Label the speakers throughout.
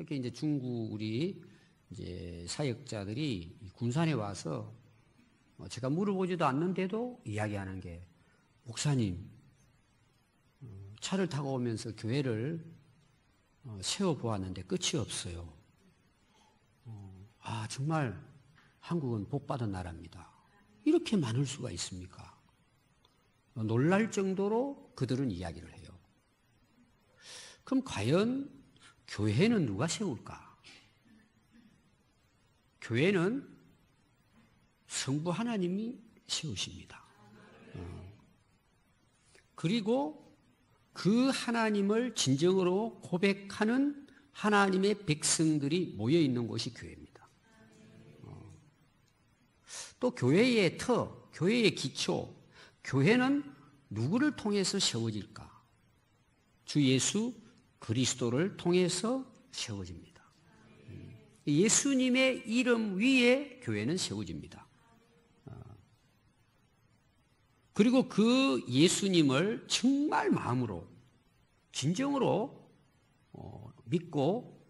Speaker 1: 특히 이제 중국 우리 이제 사역자들이 군산에 와서 제가 물어보지도 않는데도 이야기하는 게, 목사님, 차를 타고 오면서 교회를 세워보았는데 끝이 없어요. 정말 한국은 복받은 나라입니다. 이렇게 많을 수가 있습니까? 놀랄 정도로 그들은 이야기를 해요. 그럼 과연 교회는 누가 세울까? 교회는 성부 하나님이 세우십니다. 그리고 그 하나님을 진정으로 고백하는 하나님의 백성들이 모여있는 곳이 교회입니다. 또 교회의 교회의 기초, 교회는 누구를 통해서 세워질까? 주 예수 그리스도를 통해서 세워집니다. 예수님의 이름 위에 교회는 세워집니다. 그리고 그 예수님을 정말 마음으로, 진정으로 믿고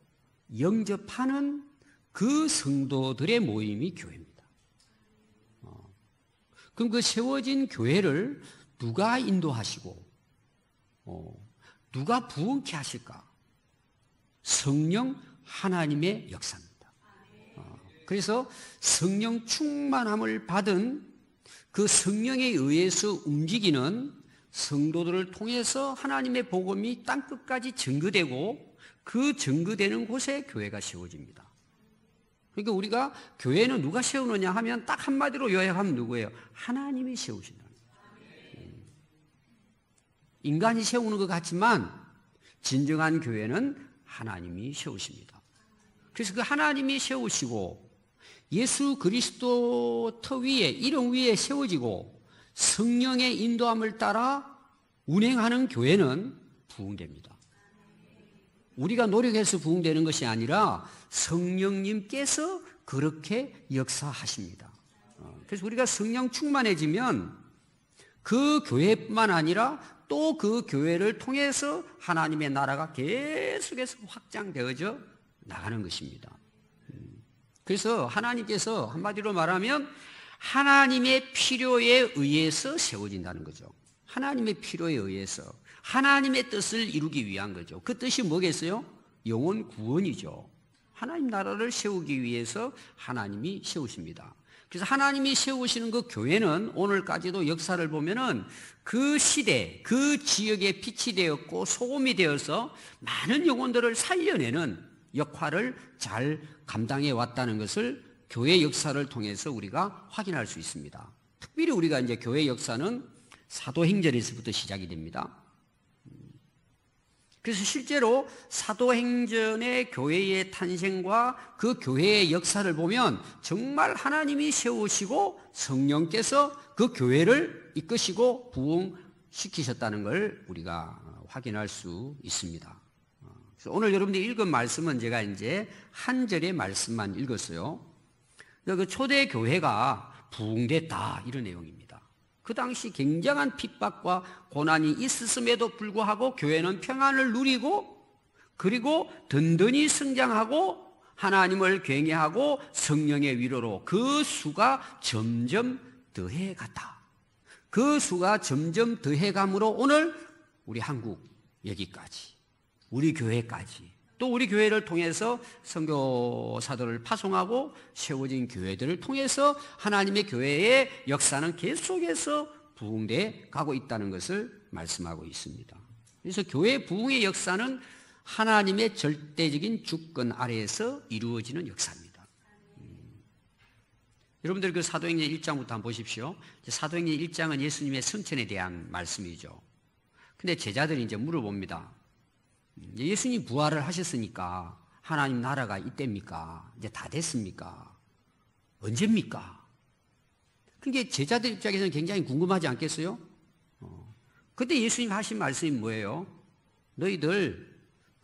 Speaker 1: 영접하는 그 성도들의 모임이 교회입니다. 그럼 그 세워진 교회를 누가 인도하시고 누가 부흥케 하실까? 성령 하나님의 역사입니다. 그래서 성령 충만함을 받은 그 성령에 의해서 움직이는 성도들을 통해서 하나님의 복음이 땅끝까지 증거되고, 그 증거되는 곳에 교회가 세워집니다. 그러니까 우리가 교회는 누가 세우느냐 하면 딱 한마디로 요약하면 누구예요? 하나님이 세우신다는 거예요. 인간이 세우는 것 같지만 진정한 교회는 하나님이 세우십니다. 그래서 그 하나님이 세우시고 예수 그리스도 터 위에, 이름 위에 세워지고 성령의 인도함을 따라 운행하는 교회는 부흥됩니다. 우리가 노력해서 부흥되는 것이 아니라 성령님께서 그렇게 역사하십니다. 그래서 우리가 성령 충만해지면 그 교회뿐만 아니라 또 그 교회를 통해서 하나님의 나라가 계속해서 확장되어져 나가는 것입니다. 그래서 하나님께서 한마디로 말하면 하나님의 필요에 의해서 세워진다는 거죠. 하나님의 필요에 의해서 하나님의 뜻을 이루기 위한 거죠. 그 뜻이 뭐겠어요? 영혼 구원이죠. 하나님 나라를 세우기 위해서 하나님이 세우십니다. 그래서 하나님이 세우시는 그 교회는 오늘까지도 역사를 보면은 그 시대, 그 지역에 빛이 되었고 소금이 되어서 많은 영혼들을 살려내는 역할을 잘 감당해 왔다는 것을 교회 역사를 통해서 우리가 확인할 수 있습니다. 특별히 우리가 이제 교회 역사는 사도행전에서부터 시작이 됩니다. 그래서 실제로 사도행전의 교회의 탄생과 그 교회의 역사를 보면 정말 하나님이 세우시고 성령께서 그 교회를 이끄시고 부흥시키셨다는 걸 우리가 확인할 수 있습니다. 그래서 오늘 여러분들이 읽은 말씀은 제가 이제 한 절의 말씀만 읽었어요. 그 초대 교회가 부흥됐다, 이런 내용입니다. 그 당시 굉장한 핍박과 고난이 있었음에도 불구하고 교회는 평안을 누리고, 그리고 든든히 성장하고 하나님을 경외하고 성령의 위로로 그 수가 점점 더해갔다. 그 수가 점점 더해감으로 오늘 우리 한국 여기까지, 우리 교회까지, 또 우리 교회를 통해서 선교사들을 파송하고 세워진 교회들을 통해서 하나님의 교회의 역사는 계속해서 부흥돼 가고 있다는 것을 말씀하고 있습니다. 그래서 교회 부흥의 역사는 하나님의 절대적인 주권 아래에서 이루어지는 역사입니다. 여러분들 그 사도행전 1장부터 한번 보십시오. 사도행전 1장은 예수님의 성천에 대한 말씀이죠. 근데 제자들이 이제 물어봅니다. 예수님 부활을 하셨으니까 하나님 나라가 이때입니까? 이제 다 됐습니까? 언제입니까? 그게 제자들 입장에서는 굉장히 궁금하지 않겠어요? 그때 예수님 하신 말씀이 뭐예요? 너희들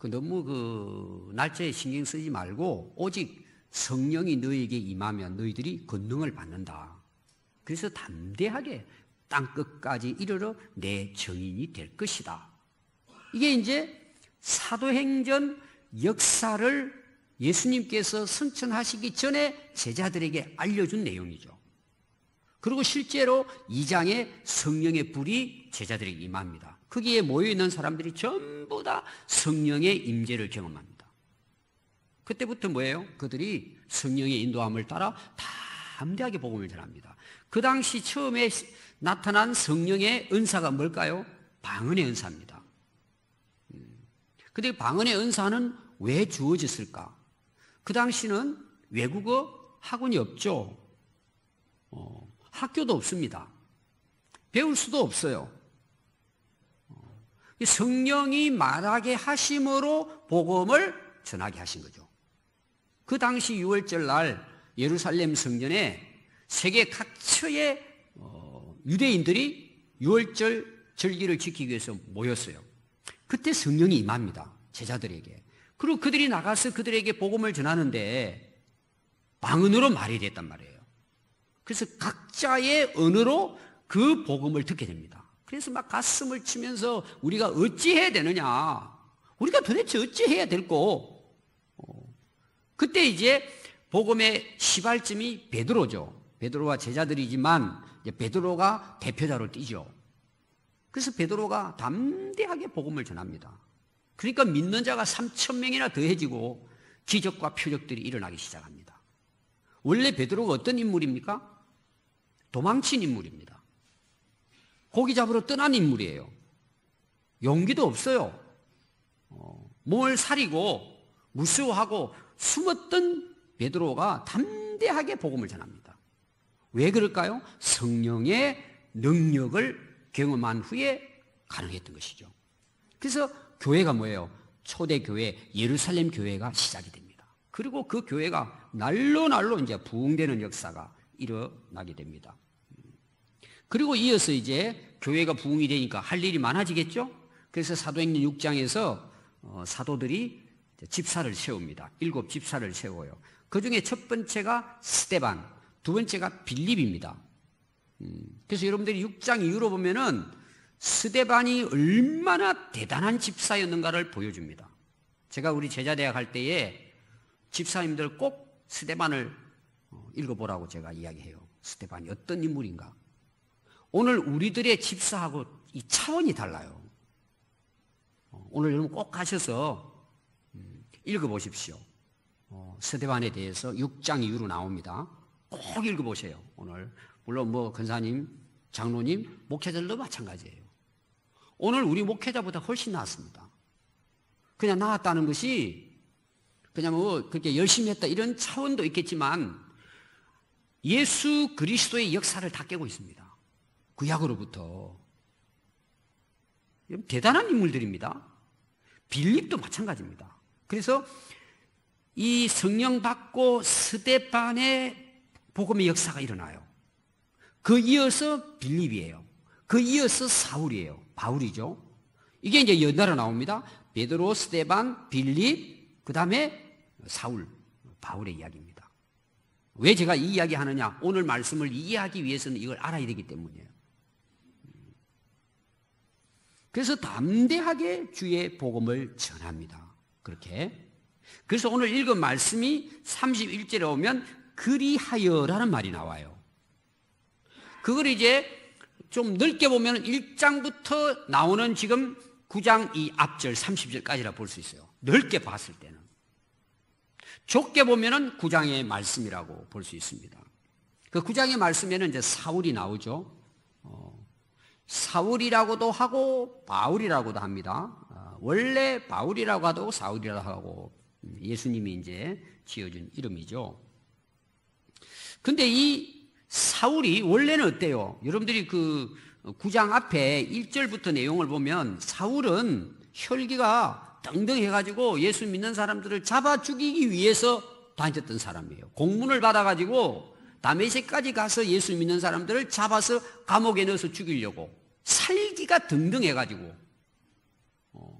Speaker 1: 너무 날짜에 신경 쓰지 말고 오직 성령이 너희에게 임하면 너희들이 권능을 받는다. 그래서 담대하게 땅끝까지 이르러 내 증인이 될 것이다. 이게 이제 사도행전 역사를 예수님께서 승천하시기 전에 제자들에게 알려준 내용이죠. 그리고 실제로 2장에 성령의 불이 제자들에게 임합니다. 거기에 모여있는 사람들이 전부 다 성령의 임재를 경험합니다. 그때부터 뭐예요? 그들이 성령의 인도함을 따라 담대하게 복음을 전합니다. 그 당시 처음에 나타난 성령의 은사가 뭘까요? 방언의 은사입니다. 근데 방언의 은사는 왜 주어졌을까? 그 당시는 외국어 학원이 없죠. 학교도 없습니다. 배울 수도 없어요. 성령이 말하게 하심으로 복음을 전하게 하신 거죠. 그 당시 6월절 날 예루살렘 성전에 세계 각처의 유대인들이 6월절 절기를 지키기 위해서 모였어요. 그때 성령이 임합니다. 제자들에게. 그리고 그들이 나가서 그들에게 복음을 전하는데 방언으로 말이 됐단 말이에요. 그래서 각자의 언어로 그 복음을 듣게 됩니다. 그래서 막 가슴을 치면서 우리가 어찌해야 되느냐, 우리가 도대체 어찌해야 될꼬. 그때 이제 복음의 시발점이 베드로죠. 베드로와 제자들이지만 이제 베드로가 대표자로 뛰죠. 그래서 베드로가 담대하게 복음을 전합니다. 그러니까 믿는 자가 3,000명이나 더해지고 기적과 표적들이 일어나기 시작합니다. 원래 베드로가 어떤 인물입니까? 도망친 인물입니다. 고기 잡으러 떠난 인물이에요. 용기도 없어요. 몸을 사리고 무서워하고 숨었던 베드로가 담대하게 복음을 전합니다. 왜 그럴까요? 성령의 능력을 경험한 후에 가능했던 것이죠. 그래서 교회가 뭐예요? 초대교회 예루살렘 교회가 시작이 됩니다. 그리고 그 교회가 날로 이제 부흥되는 역사가 일어나게 됩니다. 그리고 이어서 이제 교회가 부흥이 되니까 할 일이 많아지겠죠? 그래서 사도행전 6장에서 사도들이 집사를 세웁니다. 7 집사를 세워요. 그 중에 첫 번째가 스데반, 두 번째가 빌립입니다. 그래서 여러분들이 6장 이후로 보면은 스데반이 얼마나 대단한 집사였는가를 보여줍니다. 제가 우리 제자대학 할 때에 집사님들 꼭 스데반을 읽어보라고 제가 이야기해요. 스데반이 어떤 인물인가. 오늘 우리들의 집사하고 이 차원이 달라요. 오늘 여러분 꼭 가셔서 읽어보십시오. 스데반에 대해서 6장 이후로 나옵니다. 꼭 읽어보세요. 오늘 물론 뭐 권사님, 장로님, 목회자들도 마찬가지예요. 오늘 우리 목회자보다 훨씬 낫습니다. 그냥 나았다는 것이 그냥 뭐 그렇게 열심히 했다 이런 차원도 있겠지만 예수 그리스도의 역사를 다 깨고 있습니다. 구약으로부터. 대단한 인물들입니다. 빌립도 마찬가지입니다. 그래서 이 성령 받고 스데반의 복음의 역사가 일어나요. 그 이어서 빌립이에요. 그 이어서 사울이에요. 바울이죠. 이게 이제 연달아 나옵니다. 베드로, 스데반, 빌립, 그 다음에 사울, 바울의 이야기입니다. 왜 제가 이 이야기 하느냐? 오늘 말씀을 이해하기 위해서는 이걸 알아야 되기 때문이에요. 그래서 담대하게 주의 복음을 전합니다. 그렇게. 그래서 오늘 읽은 말씀이 31절에 오면 그리하여라는 말이 나와요. 그걸 이제 좀 넓게 보면 1장부터 나오는 지금 9장 이 앞절 30절까지라 볼 수 있어요. 넓게 봤을 때는. 좁게 보면은 9장의 말씀이라고 볼 수 있습니다. 그 9장의 말씀에는 이제 사울이 나오죠. 사울이라고도 하고 바울이라고도 합니다. 원래 바울이라고 하고 사울이라고 하고 예수님이 이제 지어준 이름이죠. 근데 이 사울이 원래는 어때요? 여러분들이 그 9장 앞에 1절부터 내용을 보면 사울은 혈기가 등등해가지고 예수 믿는 사람들을 잡아 죽이기 위해서 다녔던 사람이에요. 공문을 받아가지고 다메섹까지 가서 예수 믿는 사람들을 잡아서 감옥에 넣어서 죽이려고 살기가 등등해가지고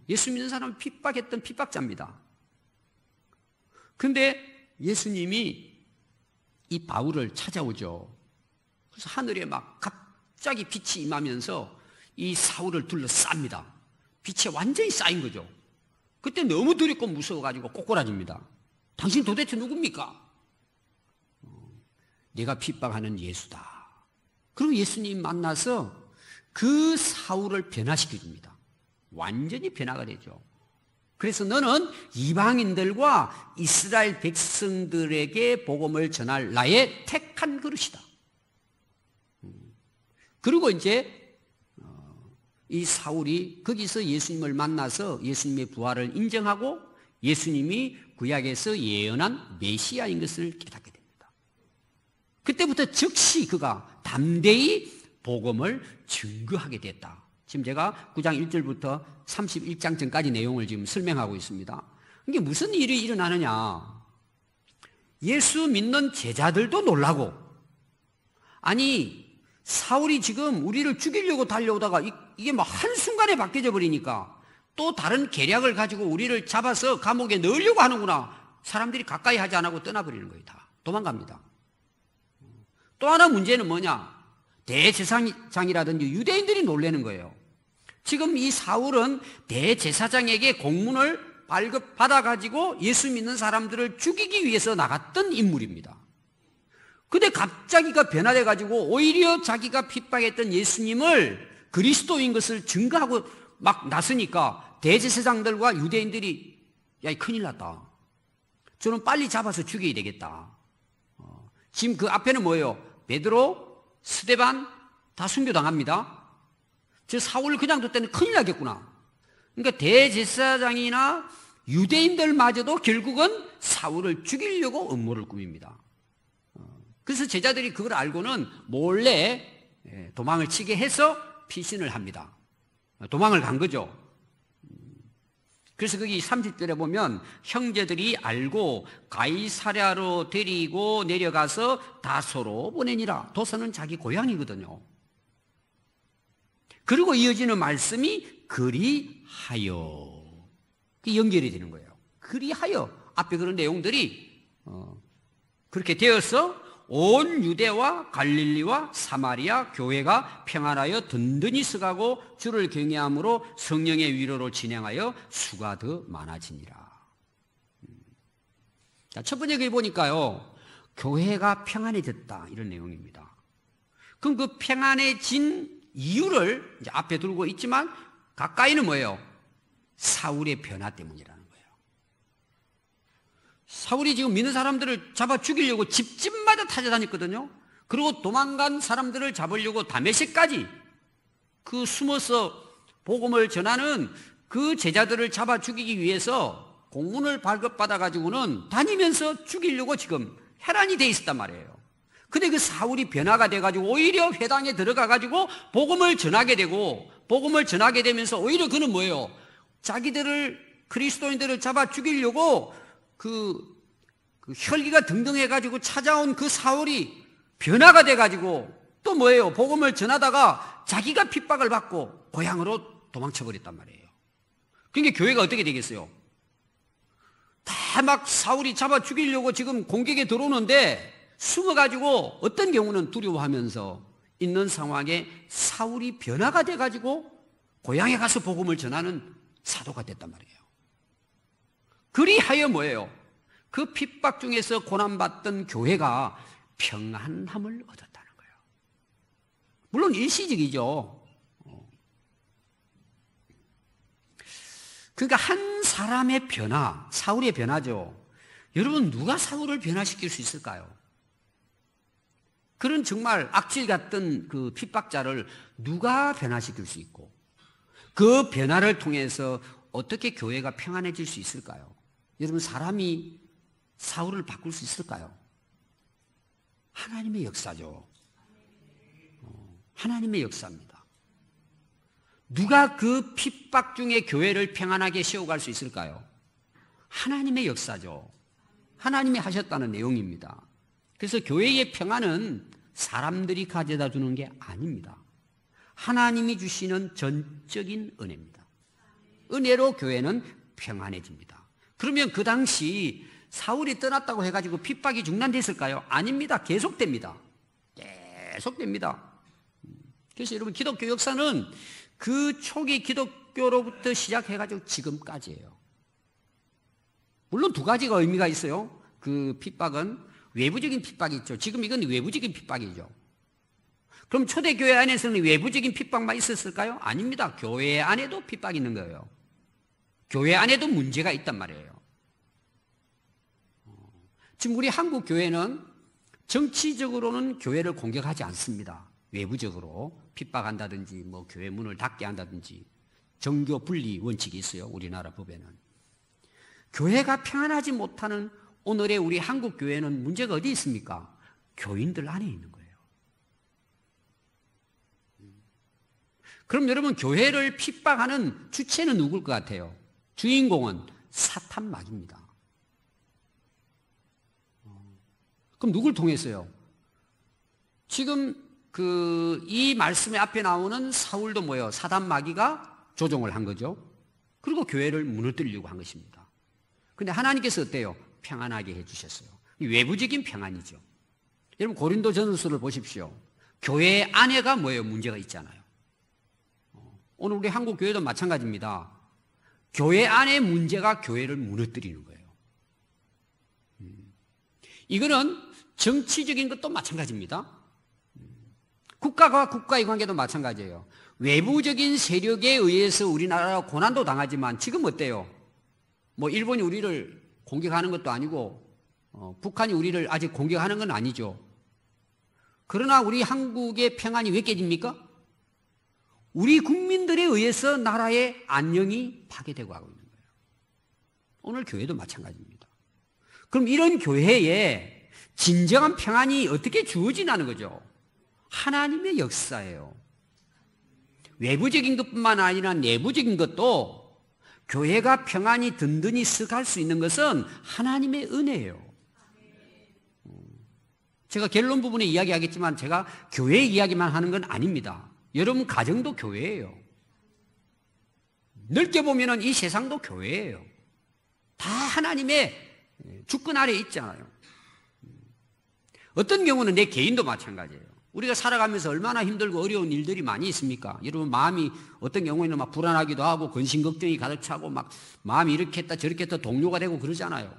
Speaker 1: 예수 믿는 사람을 핍박했던 핍박자입니다. 근데 예수님이 이 바울을 찾아오죠. 그래서 하늘에 막 갑자기 빛이 임하면서 이 사울을 둘러쌉니다. 빛에 완전히 쌓인 거죠. 그때 너무 두렵고 무서워가지고 꼬꾸라집니다. 당신 도대체 누굽니까? 내가 핍박하는 예수다. 그리고 예수님 만나서 그 사울을 변화시켜 줍니다. 완전히 변화가 되죠. 그래서 너는 이방인들과 이스라엘 백성들에게 복음을 전할 나의 택한 그릇이다. 그리고 이제 이 사울이 거기서 예수님을 만나서 예수님의 부활을 인정하고 예수님이 구약에서 예언한 메시아인 것을 깨닫게 됩니다. 그때부터 즉시 그가 담대히 복음을 증거하게 됐다. 지금 제가 9장 1절부터 31장 전까지 내용을 지금 설명하고 있습니다. 이게 무슨 일이 일어나느냐? 예수 믿는 제자들도 놀라고, 아니 사울이 지금 우리를 죽이려고 달려오다가 이게 뭐 한순간에 바뀌어져 버리니까 또 다른 계략을 가지고 우리를 잡아서 감옥에 넣으려고 하는구나. 사람들이 가까이 하지 않고 떠나버리는 거예요. 다 도망갑니다. 또 하나 문제는 뭐냐? 대제사장이라든지 유대인들이 놀라는 거예요. 지금 이 사울은 대제사장에게 공문을 발급받아가지고 예수 믿는 사람들을 죽이기 위해서 나갔던 인물입니다. 근데 갑자기가 변화돼가지고 오히려 자기가 핍박했던 예수님을 그리스도인 것을 증거하고 막 나서니까 대제사장들과 유대인들이 야, 큰일 났다. 저는 빨리 잡아서 죽여야 되겠다. 지금 그 앞에는 뭐예요? 베드로, 스데반 다 순교당합니다. 저 사울 그냥 뒀더니 큰일 나겠구나. 그러니까 대제사장이나 유대인들마저도 결국은 사울을 죽이려고 음모를 꾸밉니다. 그래서 제자들이 그걸 알고는 몰래 도망을 치게 해서 피신을 합니다. 도망을 간 거죠. 그래서 거기 30절에 보면 형제들이 알고 가이사랴로 데리고 내려가서 다소로 보내니라. 도서는 자기 고향이거든요. 그리고 이어지는 말씀이 그리하여. 연결이 되는 거예요. 그리하여. 앞에 그런 내용들이 그렇게 되어서 온 유대와 갈릴리와 사마리아 교회가 평안하여 든든히 서가고 주를 경외함으로 성령의 위로로 진행하여 수가 더 많아지니라. 자, 첫 번째 글 보니까요, 교회가 평안해졌다 이런 내용입니다. 그럼 그 평안해진 이유를 이제 앞에 두고 있지만 가까이는 뭐예요? 사울의 변화 때문이라는 거예요. 사울이 지금 믿는 사람들을 잡아 죽이려고 집집마다 찾아다녔거든요. 그리고 도망간 사람들을 잡으려고 다메섹까지 그 숨어서 복음을 전하는 그 제자들을 잡아 죽이기 위해서 공문을 발급받아가지고는 다니면서 죽이려고 지금 혈안이 돼 있었단 말이에요. 근데 그 사울이 변화가 돼가지고 오히려 회당에 들어가가지고 복음을 전하게 되고, 복음을 전하게 되면서 오히려 그는 뭐예요? 자기들을, 그리스도인들을 잡아 죽이려고 그 혈기가 등등해가지고 찾아온 그 사울이 변화가 돼가지고 또 뭐예요? 복음을 전하다가 자기가 핍박을 받고 고향으로 도망쳐버렸단 말이에요. 그러니까 교회가 어떻게 되겠어요? 다 막 사울이 잡아 죽이려고 지금 공격에 들어오는데 숨어가지고 어떤 경우는 두려워하면서 있는 상황에 사울이 변화가 돼가지고 고향에 가서 복음을 전하는 사도가 됐단 말이에요. 그리하여 뭐예요? 그 핍박 중에서 고난받던 교회가 평안함을 얻었다는 거예요. 물론 일시적이죠. 그러니까 한 사람의 변화, 사울의 변화죠. 여러분, 누가 사울을 변화시킬 수 있을까요? 그런 정말 악질 같던 그 핍박자를 누가 변화시킬 수 있고, 그 변화를 통해서 어떻게 교회가 평안해질 수 있을까요? 여러분, 사람이 사울을 바꿀 수 있을까요? 하나님의 역사죠. 하나님의 역사입니다. 누가 그 핍박 중에 교회를 평안하게 세워갈 수 있을까요? 하나님의 역사죠. 하나님이 하셨다는 내용입니다. 그래서 교회의 평안은 사람들이 가져다 주는 게 아닙니다. 하나님이 주시는 전적인 은혜입니다. 은혜로 교회는 평안해집니다. 그러면 그 당시 사울이 떠났다고 해가지고 핍박이 중단됐을까요? 아닙니다. 계속됩니다. 계속됩니다. 그래서 여러분, 기독교 역사는 그 초기 기독교로부터 시작해가지고 지금까지예요. 물론 두 가지가 의미가 있어요. 그 핍박은 외부적인 핍박이 있죠. 지금 이건 외부적인 핍박이죠. 그럼 초대교회 안에서는 외부적인 핍박만 있었을까요? 아닙니다. 교회 안에도 핍박이 있는 거예요. 교회 안에도 문제가 있단 말이에요. 지금 우리 한국 교회는 정치적으로는 교회를 공격하지 않습니다. 외부적으로 핍박한다든지 뭐 교회 문을 닫게 한다든지 정교 분리 원칙이 있어요. 우리나라 법에는. 교회가 평안하지 못하는 오늘의 우리 한국 교회는 문제가 어디 있습니까? 교인들 안에 있는 거예요. 그럼 여러분, 교회를 핍박하는 주체는 누굴 것 같아요? 주인공은 사탄마귀입니다. 그럼 누굴 통해서요? 지금 이 말씀의 앞에 나오는 사울도 뭐예요? 사단마귀가 조종을 한 거죠. 그리고 교회를 무너뜨리려고 한 것입니다. 근데 하나님께서 어때요? 평안하게 해주셨어요. 외부적인 평안이죠. 여러분, 고린도전서를 보십시오. 교회 안에가 뭐예요? 문제가 있잖아요. 오늘 우리 한국 교회도 마찬가지입니다. 교회 안의 문제가 교회를 무너뜨리는 거예요. 이거는 정치적인 것도 마찬가지입니다. 국가와 국가의 관계도 마찬가지예요. 외부적인 세력에 의해서 우리나라가 고난도 당하지만 지금 어때요? 뭐 일본이 우리를 공격하는 것도 아니고 북한이 우리를 아직 공격하는 건 아니죠. 그러나 우리 한국의 평안이 왜 깨집니까? 우리 국민들에 의해서 나라의 안녕이 파괴되고 하고 있는 거예요. 오늘 교회도 마찬가지입니다. 그럼 이런 교회에 진정한 평안이 어떻게 주어지냐는 거죠. 하나님의 역사예요. 외부적인 것뿐만 아니라 내부적인 것도 교회가 평안히 든든히 서갈 수 있는 것은 하나님의 은혜예요. 제가 결론 부분에 이야기하겠지만 제가 교회 이야기만 하는 건 아닙니다. 여러분 가정도 교회예요. 넓게 보면 이 세상도 교회예요. 다 하나님의 주권 아래에 있잖아요. 어떤 경우는 내 개인도 마찬가지예요. 우리가 살아가면서 얼마나 힘들고 어려운 일들이 많이 있습니까? 여러분 마음이 어떤 경우에는 막 불안하기도 하고 근심 걱정이 가득 차고 막 마음이 이렇게 했다 저렇게 했다 동요가 되고 그러잖아요.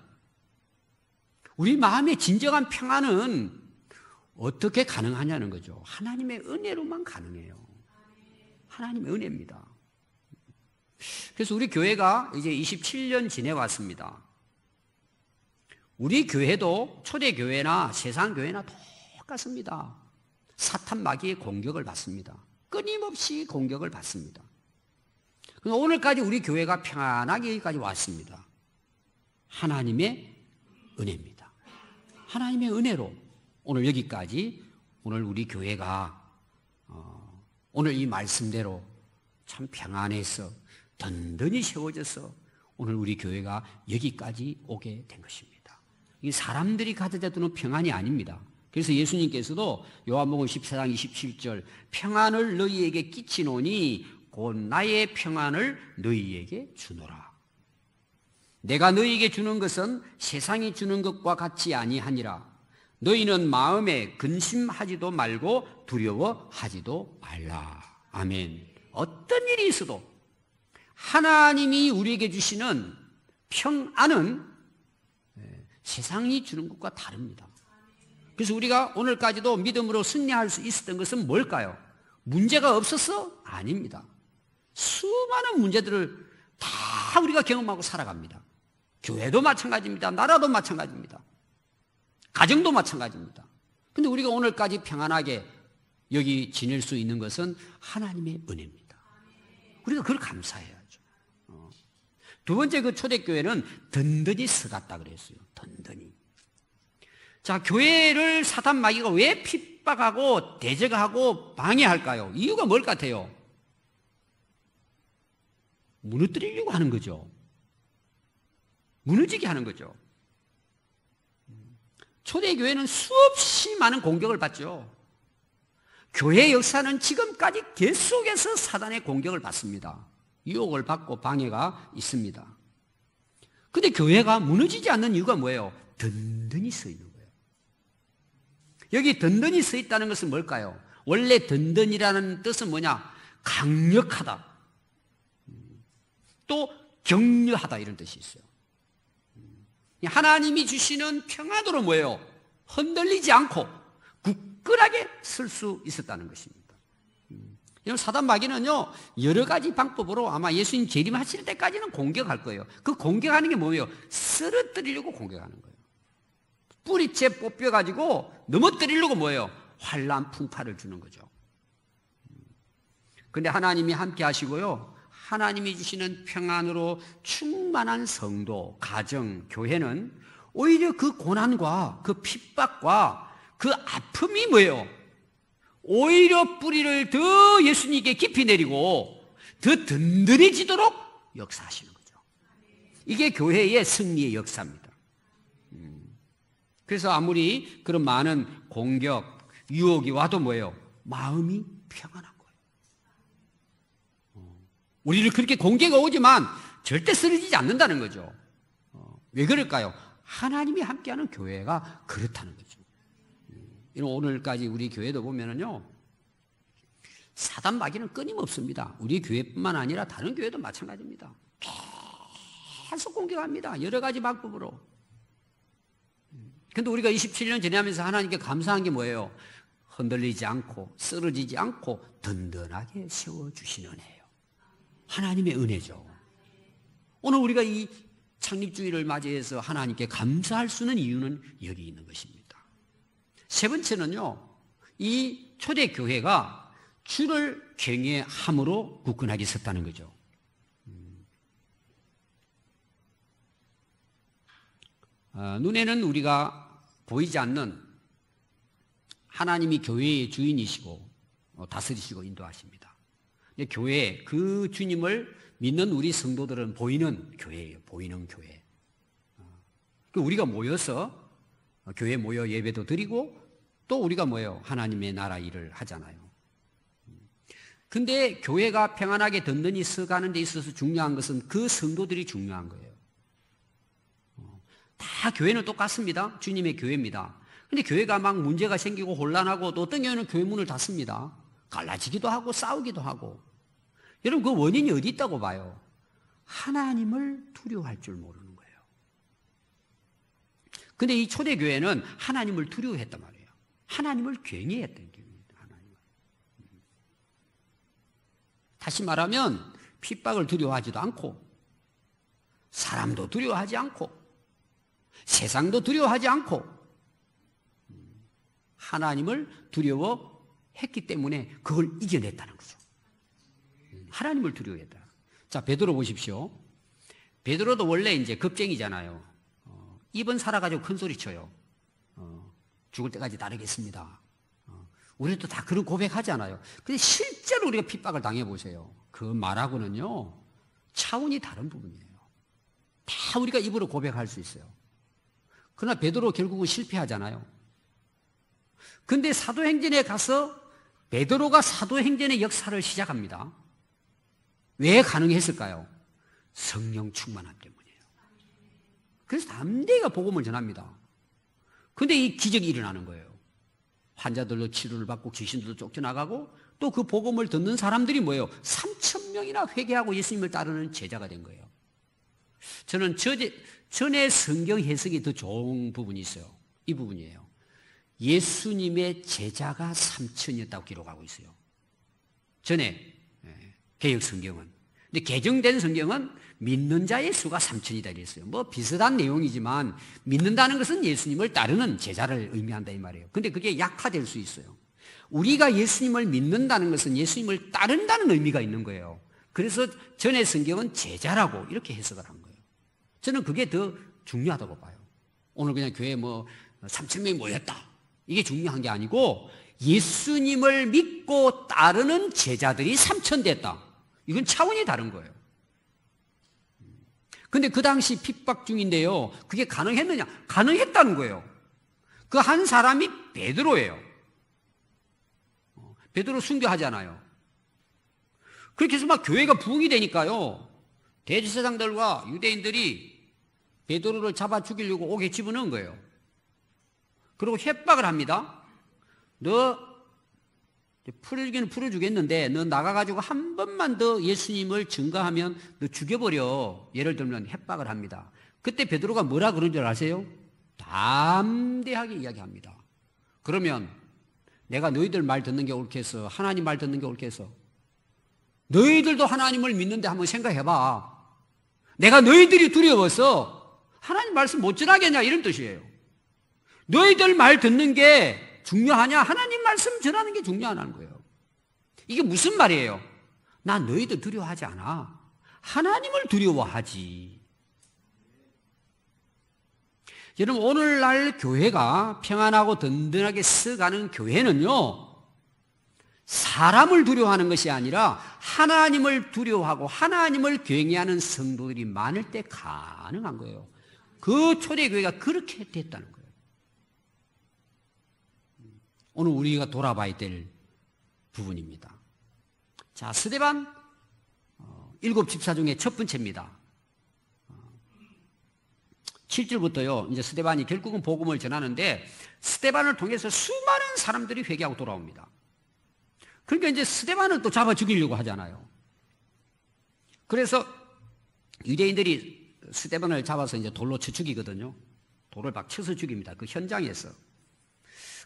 Speaker 1: 우리 마음의 진정한 평안은 어떻게 가능하냐는 거죠. 하나님의 은혜로만 가능해요. 하나님의 은혜입니다. 그래서 우리 교회가 이제 27년 지내왔습니다. 우리 교회도 초대교회나 세상교회나 똑같습니다. 사탄 마귀의 공격을 받습니다. 끊임없이 공격을 받습니다. 오늘까지 우리 교회가 평안하게 여기까지 왔습니다. 하나님의 은혜입니다. 하나님의 은혜로 오늘 여기까지 오늘 우리 교회가 오늘 이 말씀대로 참 평안해서 든든히 세워져서 오늘 우리 교회가 여기까지 오게 된 것입니다. 이 사람들이 가져다 두는 평안이 아닙니다. 그래서 예수님께서도 요한복음 14장 27절 평안을 너희에게 끼치노니 곧 나의 평안을 너희에게 주노라. 내가 너희에게 주는 것은 세상이 주는 것과 같이 아니하니라. 너희는 마음에 근심하지도 말고 두려워하지도 말라. 아멘. 어떤 일이 있어도 하나님이 우리에게 주시는 평안은 세상이 주는 것과 다릅니다. 그래서 우리가 오늘까지도 믿음으로 승리할 수 있었던 것은 뭘까요? 문제가 없어서? 아닙니다. 수많은 문제들을 다 우리가 경험하고 살아갑니다. 교회도 마찬가지입니다. 나라도 마찬가지입니다. 가정도 마찬가지입니다. 그런데 우리가 오늘까지 평안하게 여기 지낼 수 있는 것은 하나님의 은혜입니다. 우리가 그걸 감사해야죠. 두 번째 그 초대교회는 든든히 서갔다 그랬어요. 든든히. 자, 교회를 사탄 마귀가 왜 핍박하고 대적하고 방해할까요? 이유가 뭘 같아요? 무너뜨리려고 하는 거죠. 무너지게 하는 거죠. 초대교회는 수없이 많은 공격을 받죠. 교회 역사는 지금까지 계속해서 사단의 공격을 받습니다. 유혹을 받고 방해가 있습니다. 그런데 교회가 무너지지 않는 이유가 뭐예요? 든든히 서 있는 거예요. 여기 든든히 서 있다는 것은 뭘까요? 원래 든든이라는 뜻은 뭐냐? 강력하다. 또 격려하다 이런 뜻이 있어요. 하나님이 주시는 평안으로 뭐예요? 흔들리지 않고 굳건하게 설 수 있었다는 것입니다. 사단 마귀는요, 여러 가지 방법으로 아마 예수님 재림하실 때까지는 공격할 거예요. 그 공격하는 게 뭐예요? 쓰러뜨리려고 공격하는 거예요. 뿌리채 뽑혀가지고 넘어뜨리려고 뭐예요? 환난 풍파를 주는 거죠. 근데 하나님이 함께 하시고요, 하나님이 주시는 평안으로 충만한 성도, 가정, 교회는 오히려 그 고난과 그 핍박과 그 아픔이 뭐예요? 오히려 뿌리를 더 예수님께 깊이 내리고 더 든든해지도록 역사하시는 거죠. 이게 교회의 승리의 역사입니다. 그래서 아무리 그런 많은 공격, 유혹이 와도 뭐예요? 마음이 평안한 거예요. 우리를 그렇게 공격이 오지만 절대 쓰러지지 않는다는 거죠. 왜 그럴까요? 하나님이 함께하는 교회가 그렇다는 거죠. 오늘까지 우리 교회도 보면은요, 사단 마귀는 끊임없습니다. 우리 교회뿐만 아니라 다른 교회도 마찬가지입니다. 계속 공격합니다. 여러 가지 방법으로. 근데 우리가 27년 지내면서 하나님께 감사한 게 뭐예요? 흔들리지 않고 쓰러지지 않고 든든하게 세워주시는 은혜예요. 하나님의 은혜죠. 오늘 우리가 이 창립주의를 맞이해서 하나님께 감사할 수 있는 이유는 여기 있는 것입니다. 세 번째는요, 이 초대교회가 주를 경외함으로 굳건하게 섰다는 거죠. 눈에는 우리가 보이지 않는 하나님이 교회의 주인이시고 다스리시고 인도하십니다. 교회, 그 주님을 믿는 우리 성도들은 보이는 교회예요. 보이는 교회. 우리가 모여서 교회에 모여 예배도 드리고 또 우리가 뭐예요? 하나님의 나라 일을 하잖아요. 근데 교회가 평안하게 든든히 서가는 데 있어서 중요한 것은 그 성도들이 중요한 거예요. 다 교회는 똑같습니다. 주님의 교회입니다. 근데 교회가 막 문제가 생기고 혼란하고 또 어떤 교회는 교회 문을 닫습니다. 갈라지기도 하고 싸우기도 하고. 여러분, 그 원인이 어디 있다고 봐요? 하나님을 두려워할 줄 모르는 거예요. 근데 이 초대교회는 하나님을 두려워했단 말이에요. 하나님을 경외했던 교회입니다. 하나님을. 다시 말하면 핍박을 두려워하지도 않고 사람도 두려워하지 않고 세상도 두려워하지 않고 하나님을 두려워했기 때문에 그걸 이겨냈다는 거죠. 하나님을 두려워했다. 자, 베드로 보십시오. 베드로도 원래 이제 겁쟁이잖아요. 입은 살아가지고 큰 소리 쳐요. 죽을 때까지 따르겠습니다. 우리도 다 그런 고백하잖아요. 근데 실제로 우리가 핍박을 당해보세요. 그 말하고는요, 차원이 다른 부분이에요. 다 우리가 입으로 고백할 수 있어요. 그러나 베드로 결국은 실패하잖아요. 근데 사도행전에 가서 베드로가 사도행전의 역사를 시작합니다. 왜 가능했을까요? 성령 충만함 때문이에요. 그래서 담대히가 복음을 전합니다. 근데 이 기적이 일어나는 거예요. 환자들도 치료를 받고 귀신들도 쫓겨나가고 또 그 복음을 듣는 사람들이 뭐예요? 3,000명이나 회개하고 예수님을 따르는 제자가 된 거예요. 저는 전에 성경 해석이 더 좋은 부분이 있어요. 이 부분이에요. 예수님의 제자가 3,000이었다고 기록하고 있어요. 전에 개역 성경은. 근데 개정된 성경은 믿는 자의 수가 3,000이다 이랬어요. 뭐 비슷한 내용이지만 믿는다는 것은 예수님을 따르는 제자를 의미한다 이 말이에요. 근데 그게 약화될 수 있어요. 우리가 예수님을 믿는다는 것은 예수님을 따른다는 의미가 있는 거예요. 그래서 전에 성경은 제자라고 이렇게 해석을 한 거예요. 저는 그게 더 중요하다고 봐요. 오늘 그냥 교회에 뭐 3,000명이 모였다. 이게 중요한 게 아니고 예수님을 믿고 따르는 제자들이 3,000 됐다. 이건 차원이 다른 거예요. 근데 그 당시 핍박 중인데요. 그게 가능했느냐? 가능했다는 거예요. 그 한 사람이 베드로예요. 베드로 순교하잖아요. 그렇게 해서 막 교회가 부흥이 되니까요. 대제사장들과 유대인들이 베드로를 잡아 죽이려고 옥에 집어넣은 거예요. 그리고 협박을 합니다. 너 풀어주기는 풀어주겠는데 너 나가가지고 한 번만 더 예수님을 증거하면 너 죽여버려. 예를 들면 협박을 합니다. 그때 베드로가 뭐라 그런 줄 아세요? 담대하게 이야기합니다. 그러면 내가 너희들 말 듣는 게 옳겠어? 하나님 말 듣는 게 옳겠어? 너희들도 하나님을 믿는데 한번 생각해봐. 내가 너희들이 두려워서 하나님 말씀 못 전하겠냐 이런 뜻이에요. 너희들 말 듣는 게 중요하냐? 하나님 말씀 전하는 게 중요하다는 거예요. 이게 무슨 말이에요? 난 너희들 두려워하지 않아. 하나님을 두려워하지. 여러분, 오늘날 교회가 평안하고 든든하게 써가는 교회는요, 사람을 두려워하는 것이 아니라 하나님을 두려워하고 하나님을 경외하는 성도들이 많을 때 가능한 거예요. 그 초대교회가 그렇게 됐다는 거예요. 오늘 우리가 돌아봐야 될 부분입니다. 자, 스데반 일곱 집사 중에 첫 번째입니다. 7절부터요, 이제 스데반이 결국은 복음을 전하는데, 스데반을 통해서 수많은 사람들이 회개하고 돌아옵니다. 그러니까 이제 스데반을 또 잡아 죽이려고 하잖아요. 그래서 유대인들이 스데반을 잡아서 이제 돌로 쳐 죽이거든요. 돌을 막 쳐서 죽입니다. 그 현장에서.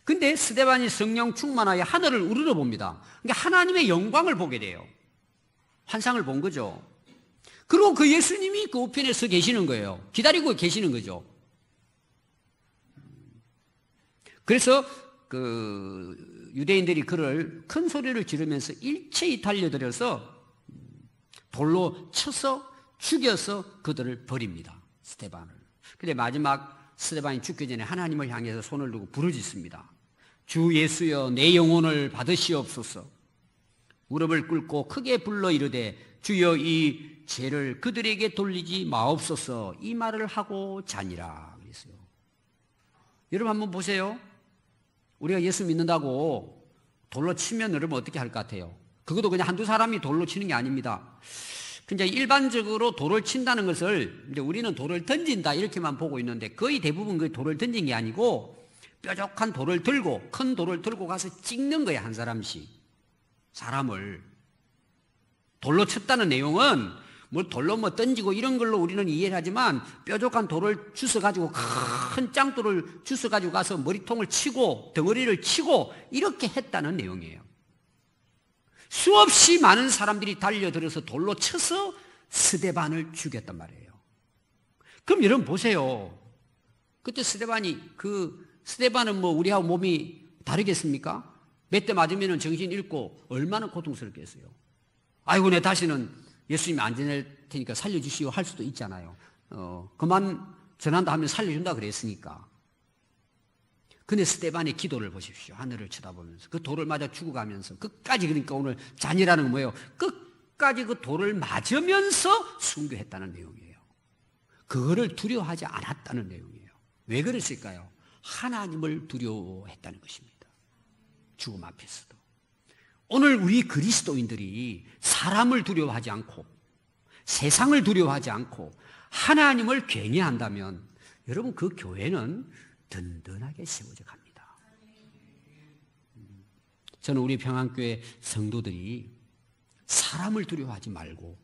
Speaker 1: 근데 스데반이 성령 충만하여 하늘을 우러러 봅니다. 그러니까 하나님의 영광을 보게 돼요. 환상을 본 거죠. 그리고 그 예수님이 그 우편에 서 계시는 거예요. 기다리고 계시는 거죠. 그래서 그 유대인들이 그를 큰 소리를 지르면서 일체히 달려들어서 돌로 쳐서 죽여서 그들을 버립니다. 스데반을. 근데 마지막 스데반이 죽기 전에 하나님을 향해서 손을 들고 부르짖습니다. 주 예수여, 내 영혼을 받으시옵소서. 무릎을 꿇고 크게 불러 이르되 주여 이 죄를 그들에게 돌리지 마옵소서. 이 말을 하고 자니라 그랬어요. 여러분 한번 보세요. 우리가 예수 믿는다고 돌로 치면 여러분 어떻게 할 것 같아요? 그것도 그냥 한두 사람이 돌로 치는 게 아닙니다. 근데 일반적으로 돌을 친다는 것을 이제 우리는 돌을 던진다 이렇게만 보고 있는데 거의 대부분 그 돌을 던진 게 아니고 뾰족한 돌을 들고 큰 돌을 들고 가서 찍는 거예요. 한 사람씩 사람을 돌로 쳤다는 내용은 뭐 돌로 뭐 던지고 이런 걸로 우리는 이해를 하지만 뾰족한 돌을 주워 가지고 큰 짱돌을 주워 가지고 가서 머리통을 치고 덩어리를 치고 이렇게 했다는 내용이에요. 수없이 많은 사람들이 달려들어서 돌로 쳐서 스데반을 죽였단 말이에요. 그럼 여러분 보세요. 그때 스데반은 뭐 우리하고 몸이 다르겠습니까? 몇 대 맞으면 정신 잃고 얼마나 고통스럽겠어요. 아이고 내 다시는 예수님이 안 지낼 테니까 살려주시오 할 수도 있잖아요. 그만 전한다 하면 살려준다 그랬으니까. 근데 스데반의 기도를 보십시오. 하늘을 쳐다보면서 그 돌을 맞아 죽어가면서 끝까지, 그러니까 오늘 잔이라는 건 뭐예요? 끝까지 그 돌을 맞으면서 순교했다는 내용이에요. 그거를 두려워하지 않았다는 내용이에요. 왜 그랬을까요? 하나님을 두려워했다는 것입니다. 죽음 앞에서도. 오늘 우리 그리스도인들이 사람을 두려워하지 않고 세상을 두려워하지 않고 하나님을 경외한다면 여러분 그 교회는 든든하게 세워져 갑니다. 저는 우리 평안교회 성도들이 사람을 두려워하지 말고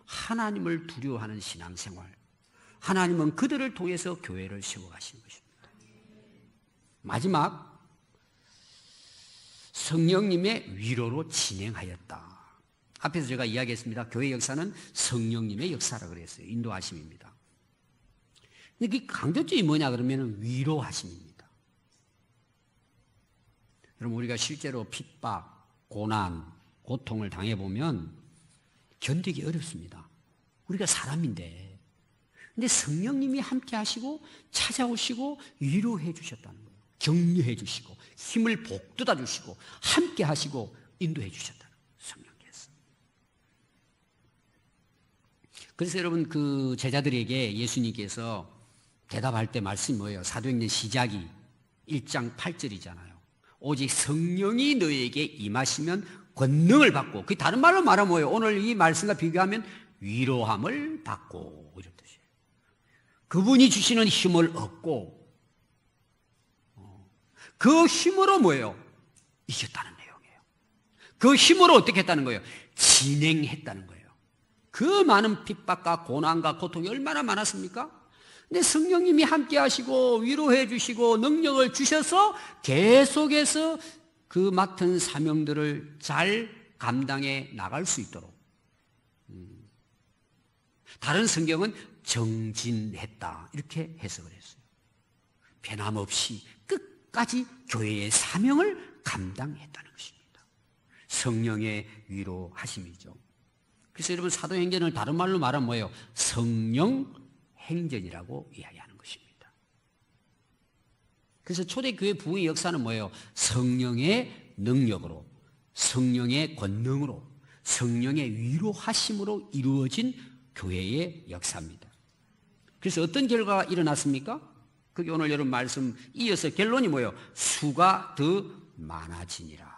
Speaker 1: 하나님을 두려워하는 신앙생활, 하나님은 그들을 통해서 교회를 세워가시는 것입니다. 마지막, 성령님의 위로로 진행하였다. 앞에서 제가 이야기했습니다. 교회 역사는 성령님의 역사라고 그랬어요. 인도하심입니다. 근데 그 강조점이 뭐냐 그러면 위로하심입니다. 여러분 우리가 실제로 핍박, 고난, 고통을 당해보면 견디기 어렵습니다. 우리가 사람인데. 근데 성령님이 함께 하시고 찾아오시고 위로해 주셨다는 거예요. 격려해 주시고 힘을 복돋아 주시고 함께 하시고 인도해 주셨다는 거예요. 성령께서. 그래서 여러분 그 제자들에게 예수님께서 대답할 때 말씀이 뭐예요? 사도행전 시작이 1장 8절이잖아요. 오직 성령이 너에게 임하시면 권능을 받고, 그 다른 말로 말하면 뭐예요? 오늘 이 말씀과 비교하면 위로함을 받고 이런 뜻이에요. 그분이 주시는 힘을 얻고 그 힘으로 뭐예요? 이겼다는 내용이에요. 그 힘으로 어떻게 했다는 거예요? 진행했다는 거예요. 그 많은 핍박과 고난과 고통이 얼마나 많았습니까? 근데 성령님이 함께 하시고 위로해 주시고 능력을 주셔서 계속해서 그 맡은 사명들을 잘 감당해 나갈 수 있도록. 다른 성경은 정진했다 이렇게 해석을 했어요. 변함없이 끝까지 교회의 사명을 감당했다는 것입니다. 성령의 위로하심이죠. 그래서 여러분 사도행전을 다른 말로 말하면 뭐예요? 성령 행전이라고 이야기하는 것입니다. 그래서 초대교회 부흥의 역사는 뭐예요? 성령의 능력으로, 성령의 권능으로, 성령의 위로하심으로 이루어진 교회의 역사입니다. 그래서 어떤 결과가 일어났습니까? 그게 오늘 여러분 말씀 이어서 결론이 뭐예요? 수가 더 많아지니라.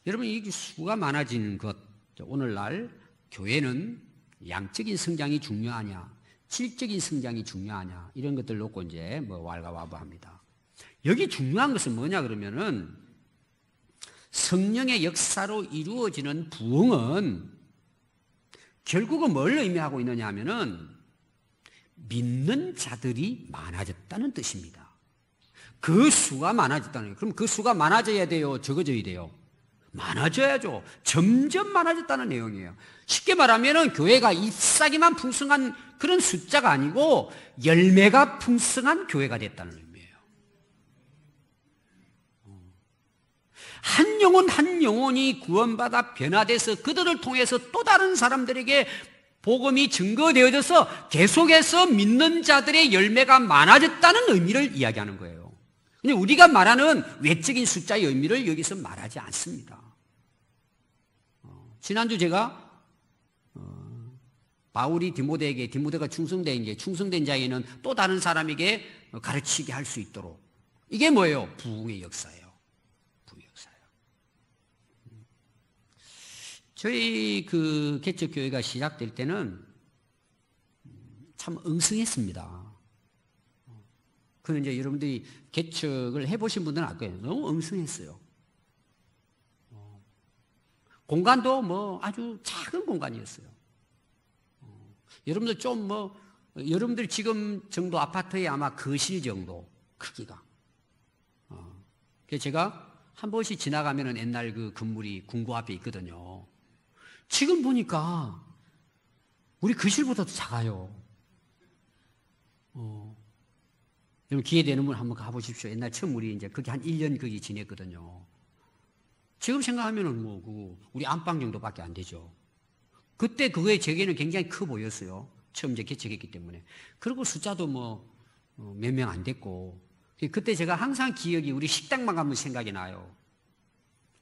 Speaker 1: 여러분 이 수가 많아지는 것, 오늘날 교회는 양적인 성장이 중요하냐, 질적인 성장이 중요하냐 이런 것들 놓고 이제 뭐 왈가왈부합니다. 여기 중요한 것은 뭐냐 그러면은 성령의 역사로 이루어지는 부흥은 결국은 뭘 의미하고 있느냐 하면은 믿는 자들이 많아졌다는 뜻입니다. 그 수가 많아졌다는 거예요. 그럼 그 수가 많아져야 돼요? 적어져야 돼요? 많아져야죠. 점점 많아졌다는 내용이에요. 쉽게 말하면 교회가 잎사귀만 풍성한 그런 숫자가 아니고 열매가 풍성한 교회가 됐다는 의미예요. 한 영혼 한 영혼이 구원받아 변화돼서 그들을 통해서 또 다른 사람들에게 복음이 증거되어져서 계속해서 믿는 자들의 열매가 많아졌다는 의미를 이야기하는 거예요. 근데 우리가 말하는 외적인 숫자의 의미를 여기서 말하지 않습니다. 지난주 제가 바울이 디모데에게, 디모데가 충성된 자에게는 또 다른 사람에게 가르치게 할 수 있도록, 이게 뭐예요? 부흥의 역사예요. 부흥의 역사예요. 저희 그 개척교회가 시작될 때는 참 엉성했습니다. 그는 이제 여러분들이 개척을 해보신 분들은 알 거예요. 너무 엉성했어요. 공간도 뭐 아주 작은 공간이었어요. 여러분들 좀 여러분들 지금 정도 아파트에 아마 거실 정도 크기가. 그래서 제가 한 번씩 지나가면은 옛날 그 건물이 궁구 앞에 있거든요. 지금 보니까 우리 거실보다도 작아요. 여러분 기회 되는 분 한번 가보십시오. 옛날 처음 우리 이제 거기 한 1년 거기 지냈거든요. 지금 생각하면은 우리 안방 정도밖에 안 되죠. 그때 그거의 제게는 굉장히 커 보였어요. 처음 이제 개척했기 때문에. 그리고 숫자도 몇 명 안 됐고. 그때 제가 항상 기억이 우리 식당만 가면 생각이 나요.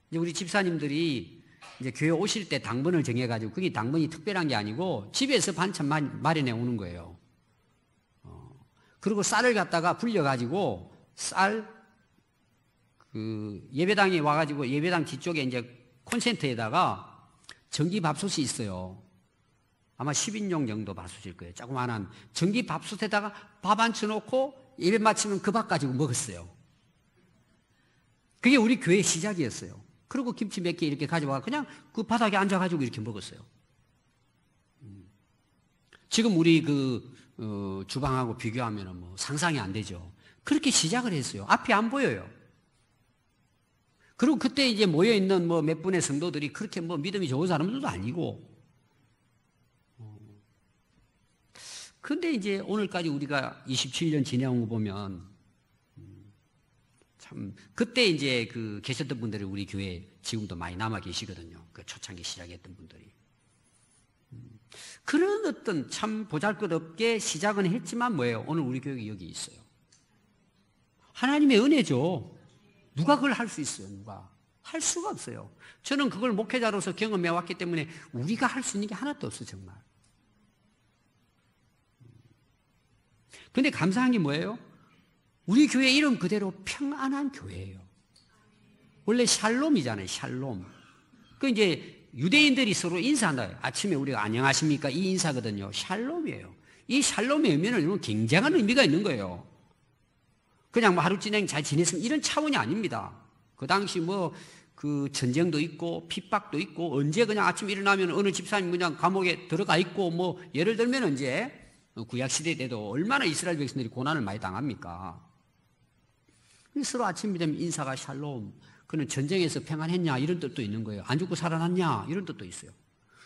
Speaker 1: 이제 우리 집사님들이 이제 교회 오실 때 당번을 정해가지고 그게 당번이 특별한 게 아니고 집에서 반찬 마련해 오는 거예요. 그리고 쌀을 갖다가 불려가지고 예배당에 와가지고 예배당 뒤쪽에 이제 콘센트에다가 전기밥솥이 있어요. 아마 10인용 정도 밥솥일 거예요. 조그만한 전기밥솥에다가 밥 앉혀놓고 예배 마치면 그 밥 가지고 먹었어요. 그게 우리 교회의 시작이었어요. 그리고 김치 몇 개 이렇게 가져와 그냥 그 바닥에 앉아가지고 이렇게 먹었어요. 지금 우리 주방하고 비교하면 상상이 안 되죠. 그렇게 시작을 했어요. 앞이 안 보여요. 그리고 그때 이제 모여있는 몇 분의 성도들이 그렇게 믿음이 좋은 사람들도 아니고. 근데 이제 오늘까지 우리가 27년 지내온 거 보면, 참, 그때 이제 계셨던 분들이 우리 교회에 지금도 많이 남아 계시거든요. 그 초창기 시작했던 분들이. 그런 어떤 참 보잘것없게 시작은 했지만 뭐예요? 오늘 우리 교회가 여기 있어요. 하나님의 은혜죠. 누가 그걸 할 수 있어요? 누가? 할 수가 없어요. 저는 그걸 목회자로서 경험해 왔기 때문에 우리가 할 수 있는 게 하나도 없어요, 정말. 근데 감사한 게 뭐예요? 우리 교회 이름 그대로 평안한 교회예요. 원래 샬롬이잖아요, 샬롬. 그 이제 유대인들이 서로 인사한다. 아침에 우리가 안녕하십니까? 이 인사거든요. 샬롬이에요. 이 샬롬의 의미는 굉장한 의미가 있는 거예요. 그냥 하루 진행 잘 지냈으면 이런 차원이 아닙니다. 그 당시 그 전쟁도 있고 핍박도 있고 언제 그냥 아침 일어나면 어느 집사님 그냥 감옥에 들어가 있고 뭐 예를 들면 이제 구약 시대 때도 얼마나 이스라엘 백성들이 고난을 많이 당합니까? 서로 아침이 되면 인사가 샬롬. 그는 전쟁에서 평안했냐 이런 뜻도 있는 거예요. 안 죽고 살아났냐 이런 뜻도 있어요.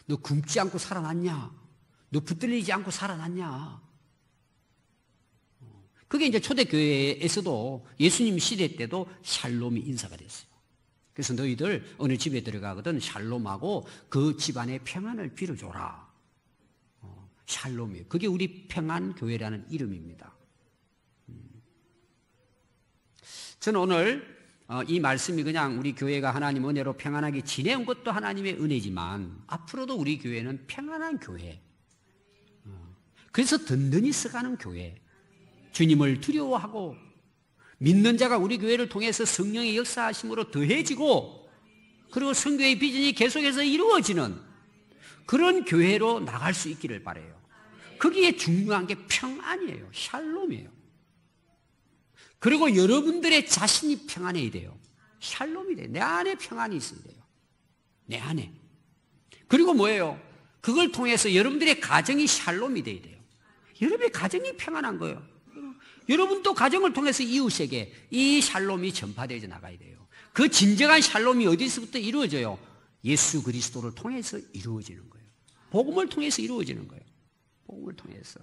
Speaker 1: 너 굶지 않고 살아났냐? 너 붙들리지 않고 살아났냐? 그게 이제 초대교회에서도 예수님 시대 때도 샬롬이 인사가 됐어요. 그래서 너희들 어느 집에 들어가거든 샬롬하고 그 집안의 평안을 빌어줘라. 샬롬이에요. 그게 우리 평안교회라는 이름입니다. 저는 오늘 이 말씀이 그냥 우리 교회가 하나님 은혜로 평안하게 지내온 것도 하나님의 은혜지만 앞으로도 우리 교회는 평안한 교회, 그래서 든든히 써가는 교회, 주님을 두려워하고 믿는 자가 우리 교회를 통해서 성령의 역사하심으로 더해지고 그리고 성교의 비전이 계속해서 이루어지는 그런 교회로 나갈 수 있기를 바라요. 거기에 중요한 게 평안이에요. 샬롬이에요. 그리고 여러분들의 자신이 평안해야 돼요. 샬롬이 돼요. 내 안에 평안이 있어야 돼요. 내 안에. 그리고 뭐예요? 그걸 통해서 여러분들의 가정이 샬롬이 돼야 돼요. 여러분의 가정이 평안한 거예요. 여러분도 가정을 통해서 이웃에게 이 샬롬이 전파되어 나가야 돼요. 그 진정한 샬롬이 어디서부터 이루어져요? 예수 그리스도를 통해서 이루어지는 거예요. 복음을 통해서 이루어지는 거예요. 복음을 통해서.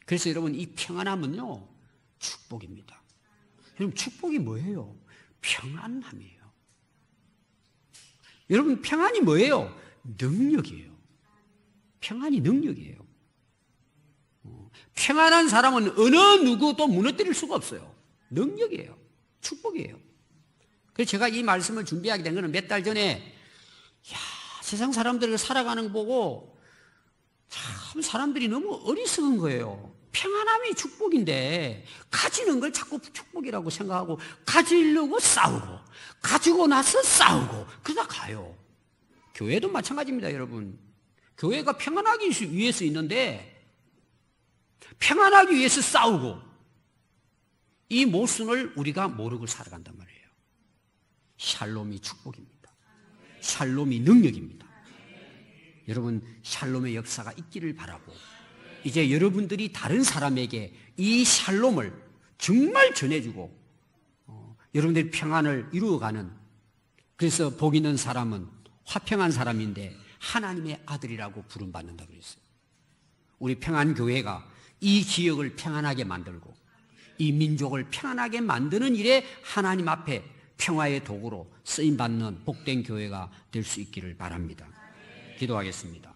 Speaker 1: 그래서 여러분 이 평안함은요 축복입니다. 여러분 축복이 뭐예요? 평안함이에요. 여러분 평안이 뭐예요? 능력이에요. 평안이 능력이에요. 평안한 사람은 어느 누구도 무너뜨릴 수가 없어요. 능력이에요. 축복이에요. 그래서 제가 이 말씀을 준비하게 된 것은 몇 달 전에 세상 사람들을 살아가는 거 보고 참 사람들이 너무 어리석은 거예요. 평안함이 축복인데 가지는 걸 자꾸 축복이라고 생각하고 가지려고 싸우고 가지고 나서 싸우고 그러다 가요. 교회도 마찬가지입니다. 여러분 교회가 평안하기 위해서 있는데 평안하기 위해서 싸우고 이 모순을 우리가 모르고 살아간단 말이에요. 샬롬이 축복입니다. 샬롬이 능력입니다. 여러분 샬롬의 역사가 있기를 바라고 이제 여러분들이 다른 사람에게 이 샬롬을 정말 전해주고 여러분들의 평안을 이루어가는, 그래서 복 있는 사람은 화평한 사람인데 하나님의 아들이라고 부름받는다고 그랬어요. 우리 평안교회가 이 지역을 평안하게 만들고 이 민족을 평안하게 만드는 일에 하나님 앞에 평화의 도구로 쓰임받는 복된 교회가 될 수 있기를 바랍니다. 기도하겠습니다.